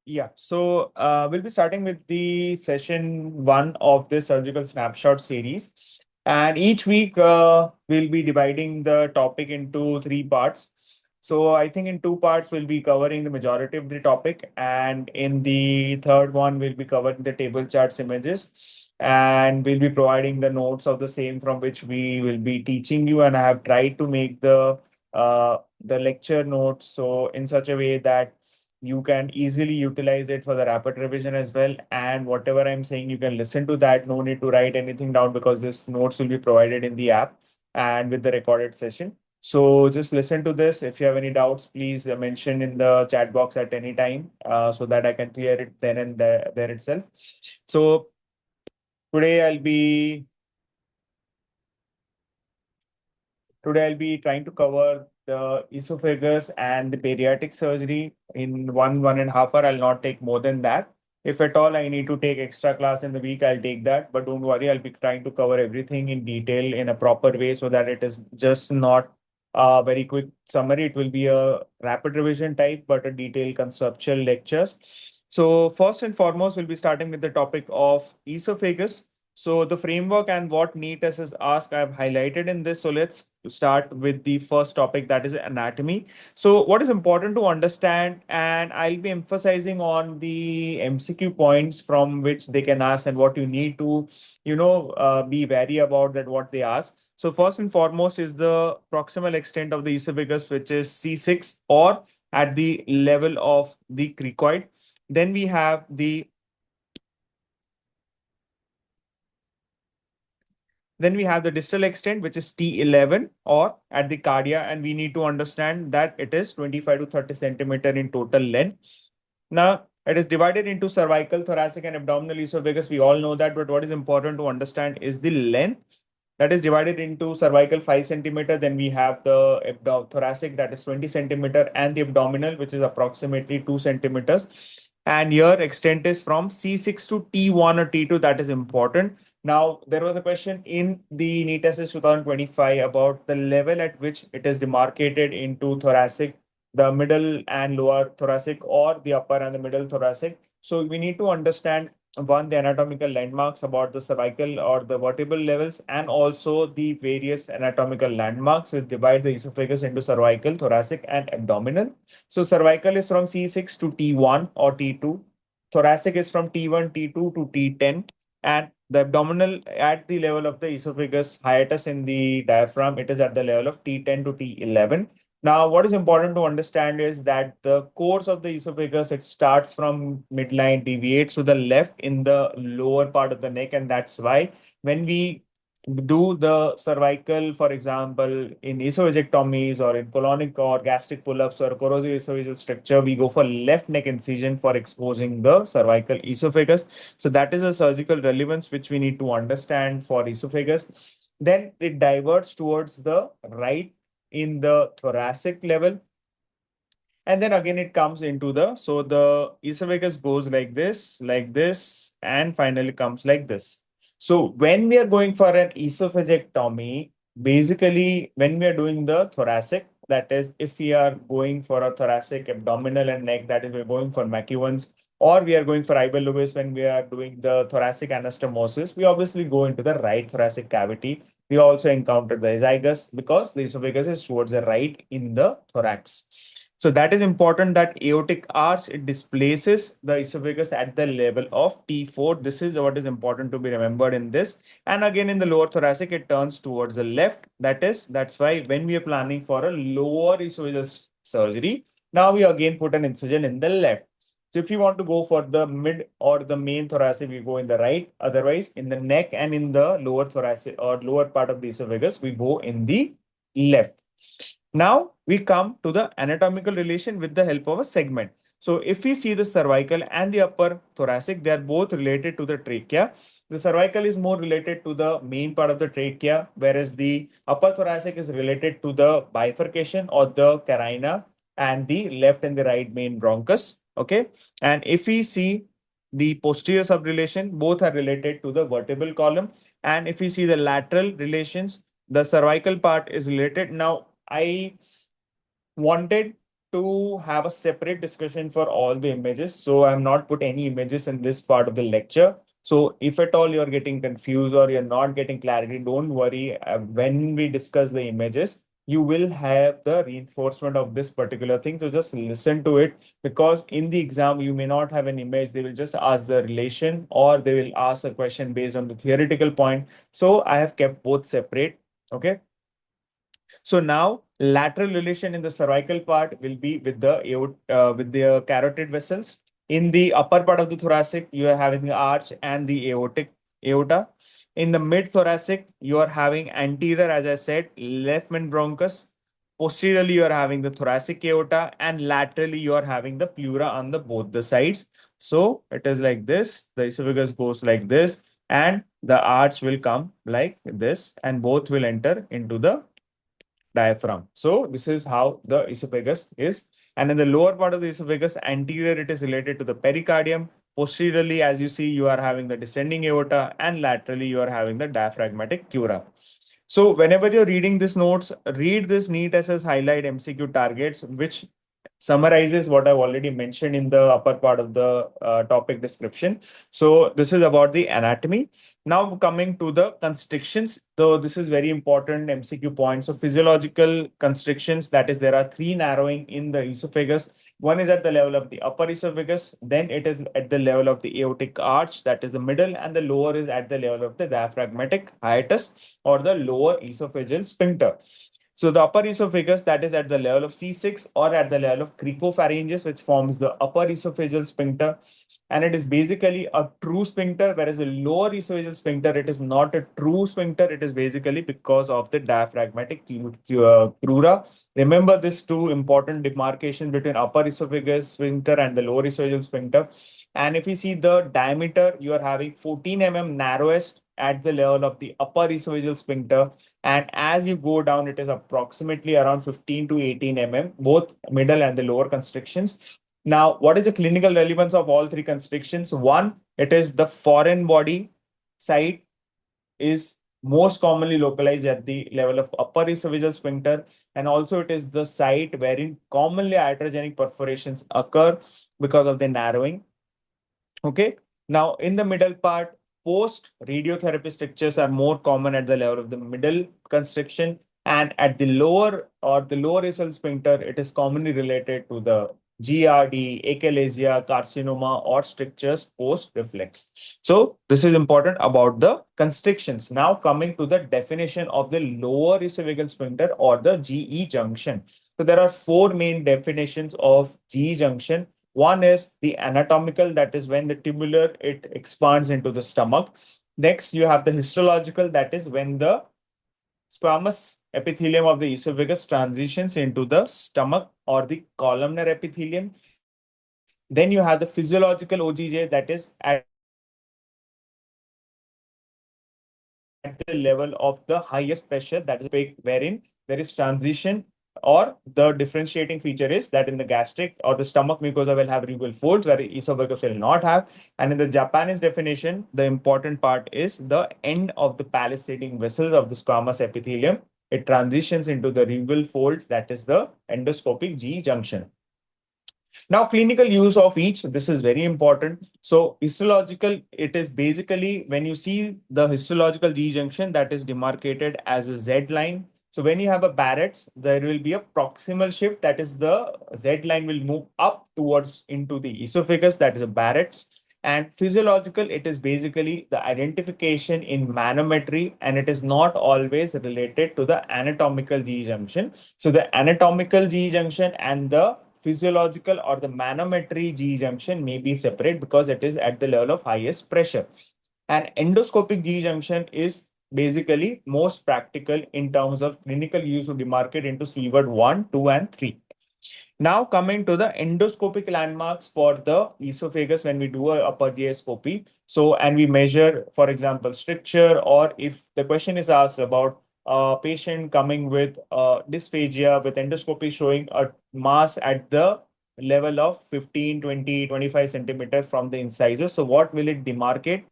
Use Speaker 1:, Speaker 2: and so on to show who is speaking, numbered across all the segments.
Speaker 1: Yeah, so we'll be starting with the session one of this surgical snapshot series. And each week we'll be dividing the topic into three parts. So I think in two parts we'll be covering the majority of the topic, and in the third one we'll be covering the table charts images, and we'll be providing the notes of the same from which we will be teaching you. And I have tried to make the lecture notes so in such a way that you can easily utilize it for the rapid revision as well. And whatever I'm saying, you can listen to that. No need to write anything down because this notes will be provided in the app and with the recorded session. So just listen to this. If you have any doubts, please mention in the chat box at any time so that I can clear it then and there itself. So today I'll be Today, I'll be trying to cover the esophagus and the bariatric surgery in 1.5 hours. I'll not take more than that. If at all I need to take extra class in the week, I'll take that. But don't worry, I'll be trying to cover everything in detail in a proper way so that it is just not a very quick summary. It will be a rapid revision type, but a detailed conceptual lectures. So first and foremost, we'll be starting with the topic of esophagus. So the framework and what NEET has asked, I've highlighted in this. So let's start with the first topic, that is anatomy. So what is important to understand, and I'll be emphasizing on the MCQ points from which they can ask and what you need to, be wary about that what they ask. So first and foremost is the proximal extent of the esophagus, which is C6 or at the level of the cricoid. Then we have the Then we have the distal extent, which is T11 or at the cardia, and we need to understand that it is 25 to 30 centimeter in total length. Now, it is divided into cervical, thoracic, and abdominal esophagus. We all know that, but what is important to understand is the length that is divided into cervical 5 centimeter. Then we have the thoracic, that is 20 centimeter, and the abdominal, which is approximately 2 centimeters. And your extent is from C6 to T1 or T2. That is important. Now, there was a question in the NEET Assist 2025 about the level at which it is demarcated into thoracic, the middle and lower thoracic, or the upper and the middle thoracic. So we need to understand one, the anatomical landmarks about the cervical or the vertebral levels, and also the various anatomical landmarks which divide the esophagus into cervical, thoracic, and abdominal. So cervical is from C6 to T1 or T2. Thoracic is from T1, T2 to T10, and the abdominal at the level of the esophagus, hiatus in the diaphragm, it is at the level of T10 to T11. Now, what is important to understand is that the course of the esophagus, it starts from midline, deviates to the left in the lower part of the neck. And that's why when we do the cervical, for example, in esophagectomies or in colonic or gastric pull-ups or corrosive esophageal structure, we go for left neck incision for exposing the cervical esophagus. So that is a surgical relevance which we need to understand for esophagus. Then it diverts towards the right in the thoracic level. And then again, it comes into so the esophagus goes like this, and finally comes like this. So when we are going for an esophagectomy, basically when we are doing the thoracic, that is, if we are going for a thoracic, abdominal and neck, that is, we're going for McEwan's, or we are going for Ibel Lewis when we are doing the thoracic anastomosis, we obviously go into the right thoracic cavity. We also encounter the esophagus because the esophagus is towards the right in the thorax. So that is important that aortic arch, it displaces the esophagus at the level of T4. This is what is important to be remembered in this. And again, in the lower thoracic, it turns towards the left. That's why when we are planning for a lower esophageal surgery, now we again put an incision in the left. So if you want to go for the mid or the main thoracic, we go in the right. Otherwise, in the neck and in the lower thoracic or lower part of the esophagus, we go in the left. Now we come to the anatomical relation with the help of a segment. So if we see the cervical and the upper thoracic, they are both related to the trachea. The cervical is more related to the main part of the trachea, whereas the upper thoracic is related to the bifurcation or the carina and the left and the right main bronchus. Okay. And if we see the posterior subrelation, both are related to the vertebral column. And if we see the lateral relations, the cervical part is related. Now, I wanted to have a separate discussion for all the images. So I'm not put any images in this part of the lecture. So if at all you're getting confused or you're not getting clarity, don't worry. When we discuss the images, you will have the reinforcement of this particular thing. So just listen to it, because in the exam, you may not have an image. They will just ask the relation, or they will ask a question based on the theoretical point. So I have kept both separate. Okay. So now lateral relation in the cervical part will be with the with the carotid vessels. In the upper part of the thoracic, you are having the arch and the aortic aorta. In the mid thoracic, you are having anterior, as I said, left main bronchus. Posteriorly, you are having the thoracic aorta, and laterally, you are having the pleura on the both the sides. So it is like this. The esophagus goes like this, and the arch will come like this, and both will enter into the diaphragm. So this is how the esophagus is. And in the lower part of the esophagus, anterior, it is related to the pericardium. Posteriorly, as you see, you are having the descending aorta, and laterally, you are having the diaphragmatic cura. So whenever you're reading these notes, read this NEET SS highlight MCQ targets, which summarizes what I've already mentioned in the upper part of the topic description. So this is about the anatomy. Now coming to the constrictions, though this is very important MCQ point. So physiological constrictions, that is, there are three narrowing in the esophagus. One is at the level of the upper esophagus, then it is at the level of the aortic arch, that is the middle, and the lower is at the level of the diaphragmatic hiatus or the lower esophageal sphincter. So the upper esophagus, that is at the level of C6 or at the level of cricopharyngeus, which forms the upper esophageal sphincter. And it is basically a true sphincter, whereas the lower esophageal sphincter, it is not a true sphincter. It is basically because of the diaphragmatic crura. Remember this two important demarcation between upper esophagus sphincter and the lower esophageal sphincter. And if you see the diameter, you are having 14 mm narrowest at the level of the upper esophageal sphincter, and as you go down, it is approximately around 15 to 18 mm, both middle and the lower constrictions. Now, what is the clinical relevance of all three constrictions? One, it is the foreign body site is most commonly localized at the level of upper esophageal sphincter, and also it is the site wherein commonly iatrogenic perforations occur because of the narrowing. Okay. Now, in the middle part, post radiotherapy strictures are more common at the level of the middle constriction, and at the lower or the lower esophageal sphincter, it is commonly related to the GRD, achalasia, carcinoma, or strictures post reflex. So this is important about the constrictions. Now coming to the definition of the lower esophageal sphincter or the GE junction. So there are four main definitions of GE junction. One is the anatomical, that is when the tubular it expands into the stomach. Next, you have the histological, that is when the squamous epithelium of the esophagus transitions into the stomach or the columnar epithelium. Then you have the physiological OGJ, that is at the level of the highest pressure, that is wherein there is transition, or the differentiating feature is that in the gastric or the stomach mucosa will have rugal folds, where the esophagus will not have. And in the Japanese definition, the important part is the end of the palisading vessels of the squamous epithelium. It transitions into the rugal folds, that is the endoscopic GE junction. Now, clinical use of each, this is very important. So histological, it is basically when you see the histological G junction, that is demarcated as a Z line. So when you have a Barrett's, there will be a proximal shift, that is the Z line will move up towards into the esophagus, that is a Barrett's. And physiological, it is basically the identification in manometry, and it is not always related to the anatomical G junction. So the anatomical G junction and the physiological or the manometry G junction may be separate because it is at the level of highest pressure. And endoscopic G junction is basically most practical in terms of clinical use to demarcate into C-word 1, 2, and 3. Now coming to the endoscopic landmarks for the esophagus when we do a upper GI. So, and we measure, for example, stricture, or if the question is asked about a patient coming with dysphagia with endoscopy showing a mass at the level of 15, 20, 25 centimeters from the incisors. So what will it demarcate?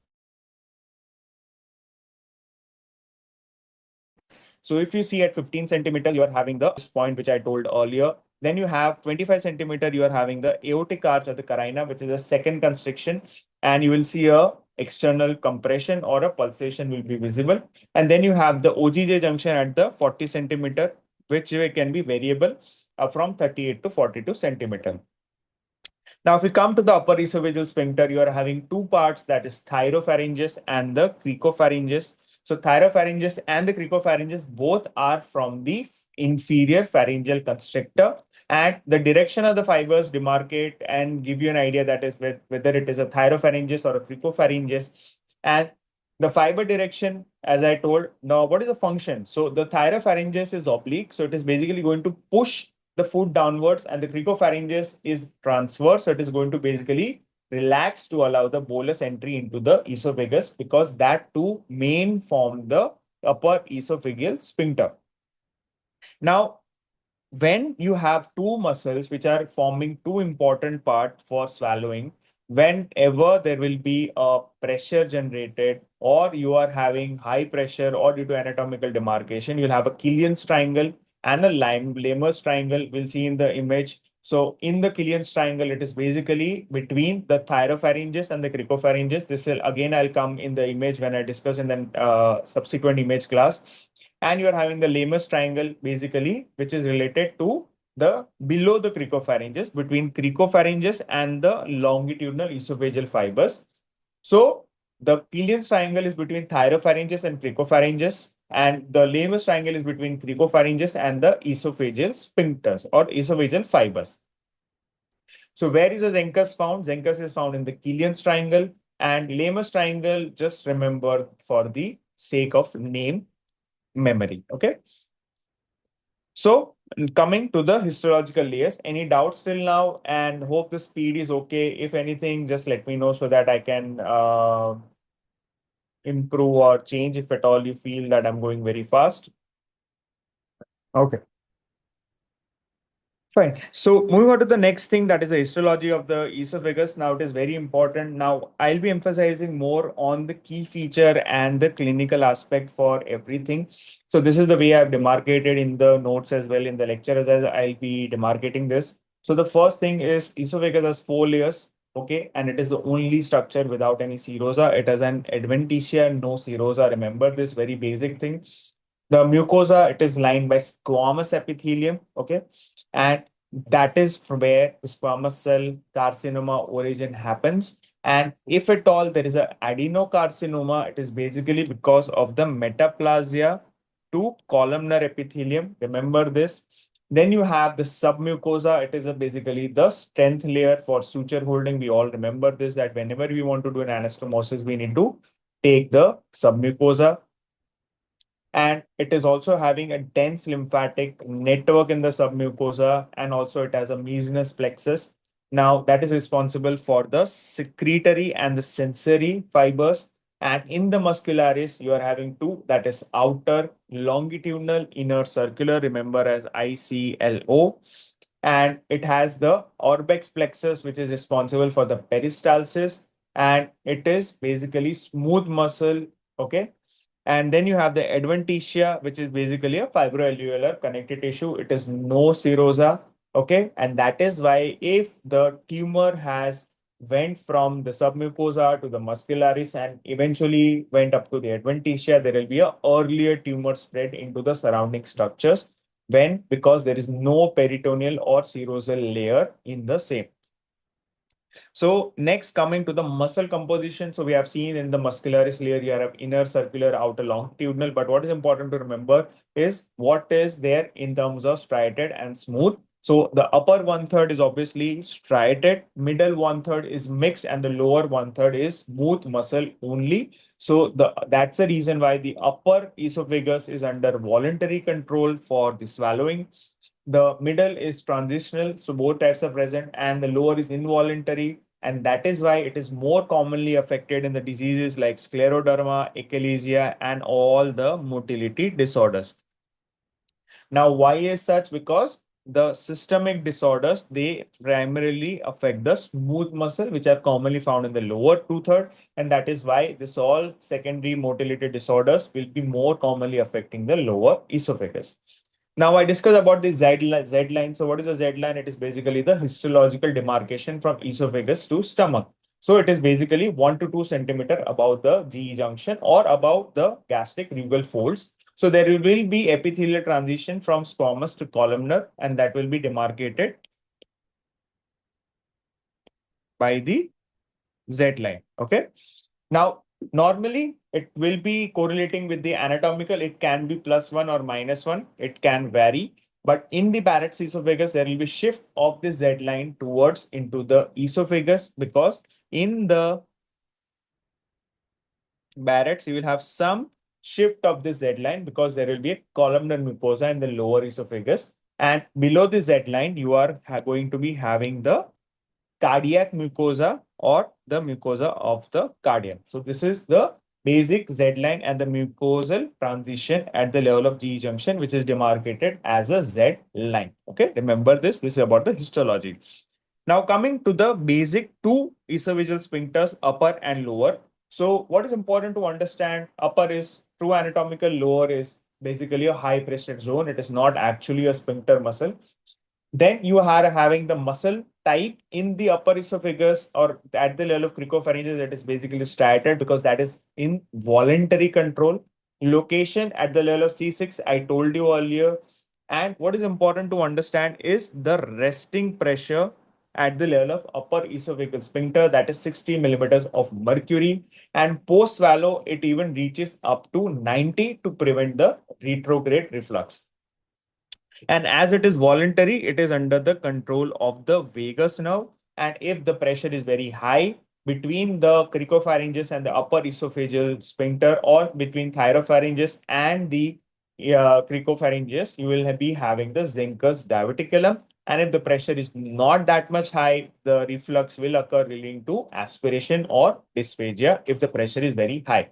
Speaker 1: So if you see at 15 centimeters, you are having the highest point which I told earlier, Then you have 25 centimeter, you are having the aortic arch of the carina, which is a second constriction, and you will see a external compression or a pulsation will be visible. And then you have the OGJ junction at the 40 centimeter, which can be variable from 38 to 42 centimeter. Now, if we come to the upper esophageal sphincter, you are having two parts, that is thyropharyngeus and the cricopharyngeus. So thyropharyngeus and the cricopharyngeus both are from the inferior pharyngeal constrictor, and the direction of the fibers demarcate and give you an idea that is whether it is a thyropharyngeus or a cricopharyngeus. And the fiber direction, as I told, now what is the function? So the thyropharyngeus is oblique, so it is basically going to push the foot downwards, and the cricopharyngeus is transverse. So it is going to basically relax to allow the bolus entry into the esophagus, because that two main form the upper esophageal sphincter. Now, when you have two muscles which are forming two important parts for swallowing, whenever there will be a pressure generated, or you are having high pressure, or due to anatomical demarcation, you'll have a Killian's triangle and a Lammer's triangle. We'll see in the image. So in the Killian's triangle, it is basically between the thyropharyngeus and the cricopharyngeus. This will again, I'll come in the image when I discuss in the subsequent image class. And you are having the Lammer's triangle basically, which is related to the below the cricopharyngeus, between cricopharyngeus and the longitudinal esophageal fibers. So the Killian's triangle is between thyropharyngeus and cricopharyngeus, and the Lammer's triangle is between cricopharyngeus and the esophageal sphincters or esophageal fibers. So where is the Zenkus found? Zenkus is found in the Killian's triangle, and Lammer's triangle, just remember for the sake of name memory. Okay. So coming to the histological layers, any doubts till now? And hope the speed is okay. If anything, just let me know so that I can improve or change if at all you feel that I'm going very fast. Okay. Fine. So moving on to the next thing, that is the histology of the esophagus. Now it is very important. Now I'll be emphasizing more on the key feature and the clinical aspect for everything. So this is the way I've demarcated in the notes as well in the lecture, as I'll be demarcating this. So the first thing is esophagus has 4 layers. Okay, and it is the only structure without any serosa. It has an adventitia, no serosa. Remember this very basic thing. The mucosa, it is lined by squamous epithelium. Okay, and that is from where the squamous cell carcinoma origin happens. And if at all there is a adenocarcinoma, it is basically because of the metaplasia to columnar epithelium. Remember this. Then you have the submucosa. It is basically the strength layer for suture holding. We all remember this, that whenever we want to do an anastomosis, we need to take the submucosa. And it is also having a dense lymphatic network in the submucosa, and also it has a mucinous plexus. Now that is responsible for the secretory and the sensory fibers. And in the muscularis, you are having two, that is outer longitudinal, inner circular, remember as ICLO. And it has the orbex plexus, which is responsible for the peristalsis. And it is basically smooth muscle. Okay. And then you have the adventitia, which is basically a fibroalveolar connective tissue. It is no serosa. Okay. And that is why if the tumor has went from the submucosa to the muscularis and eventually went up to the adventitia, there will be a earlier tumor spread into the surrounding structures, because there is no peritoneal or serosal layer in the same. So next, coming to the muscle composition. So we have seen in the muscularis layer, you have inner circular, outer longitudinal. But what is important to remember is what is there in terms of striated and smooth. So the upper 1/3 is obviously striated, middle 1/3 is mixed, and the lower 1/3 is smooth muscle only. So that's the reason why the upper esophagus is under voluntary control for the swallowing. The middle is transitional, so both types are present, and the lower is involuntary. And that is why it is more commonly affected in the diseases like scleroderma, achalasia, and all the motility disorders. Now, why is such? Because the systemic disorders, they primarily affect the smooth muscle, which are commonly found in the lower 2/3. And that is why this all secondary motility disorders will be more commonly affecting the lower esophagus. Now I discuss about the Z line. So what is the Z line? It is basically the histological demarcation from esophagus to stomach. So it is basically 1 to 2 centimeter above the GE junction or above the gastric rugal folds. So there will be epithelial transition from squamous to columnar, and that will be demarcated by the Z line. Okay. Now, normally it will be correlating with the anatomical. It can be +1 or -1. It can vary. But in the Barrett's esophagus, there will be shift of the Z line towards into the esophagus, because in the Barrett's, you will have some shift of the Z line because there will be a columnar mucosa in the lower esophagus. And below the Z line, you are going to be having the cardiac mucosa or the mucosa of the cardiac. So this is the basic Z line and the mucosal transition at the level of GE junction, which is demarcated as a Z line. Okay, remember this. This is about the histology. Now coming to the basic two esophageal sphincters, upper and lower. So what is important to understand? Upper is true anatomical, lower is basically a high pressure zone. It is not actually a sphincter muscle. Then you are having the muscle type in the upper esophagus or at the level of cricopharyngeus, that is basically striated because that is in voluntary control. Location at the level of C6, I told you earlier. And what is important to understand is the resting pressure at the level of upper esophageal sphincter, that is 60 millimeters of mercury. And post swallow, it even reaches up to 90 to prevent the retrograde reflux. And as it is voluntary, it is under the control of the vagus nerve. And if the pressure is very high between the cricopharyngeus and the upper esophageal sphincter, or between thyropharyngeus and the cricopharyngeus, you will be having the Zenker's diverticulum. And if the pressure is not that much high, the reflux will occur, leading to aspiration or dysphagia if the pressure is very high.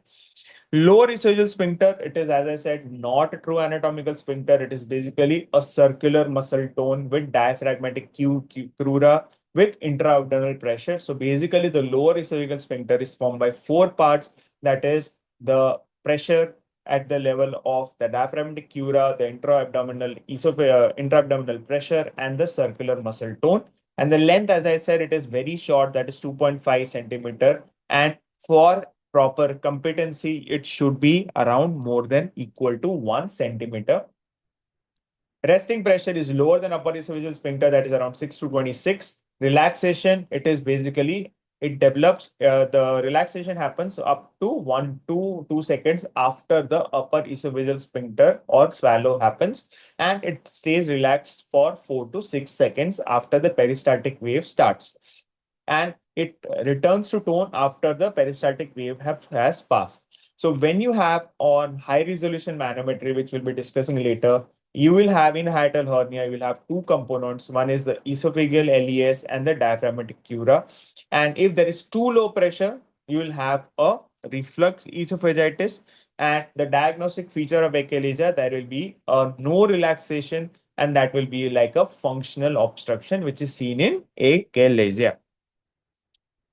Speaker 1: Lower esophageal sphincter, it is, as I said, not a true anatomical sphincter. It is basically a circular muscle tone with diaphragmatic crura with intra-abdominal pressure. So basically, the lower esophageal sphincter is formed by four parts. That is the pressure at the level of the diaphragmatic crura, the intra-abdominal pressure, and the circular muscle tone. And the length, as I said, it is very short. That is 2.5 centimeter. And for proper competency, it should be around more than equal to 1 centimeter. Resting pressure is lower than upper esophageal sphincter, that is around 6 to 26. Relaxation, it is basically, it develops, the relaxation happens up to 1 to 2 seconds after the upper esophageal sphincter or swallow happens, and it stays relaxed for 4 to 6 seconds after the peristaltic wave starts. And it returns to tone after the peristaltic wave has passed. So when you have on high resolution manometry, which we'll be discussing later, you will have in hiatal hernia, you will have two components. One is the esophageal LES and the diaphragmatic crura. And if there is too low pressure, you will have a reflux esophagitis. And the diagnostic feature of achalasia, there will be no relaxation, and that will be like a functional obstruction, which is seen in achalasia.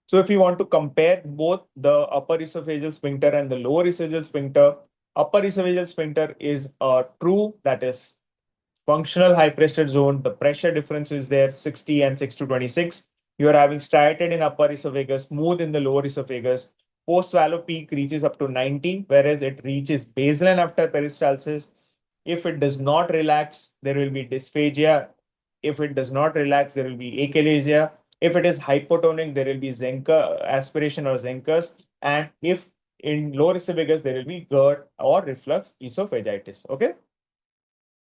Speaker 1: So if you want to compare both the upper esophageal sphincter and the lower esophageal sphincter, upper esophageal sphincter is a true, that is functional high pressure zone. The pressure difference is there, 60 and 6 to 26. You are having striated in upper esophagus, smooth in the lower esophagus. Post swallow peak reaches up to 90, whereas it reaches baseline after peristalsis. If it does not relax, there will be dysphagia. If it does not relax, there will be achalasia. If it is hypotonic, there will be Zenker aspiration or Zenker's. And if in lower esophagus, there will be GERD or reflux esophagitis. Okay.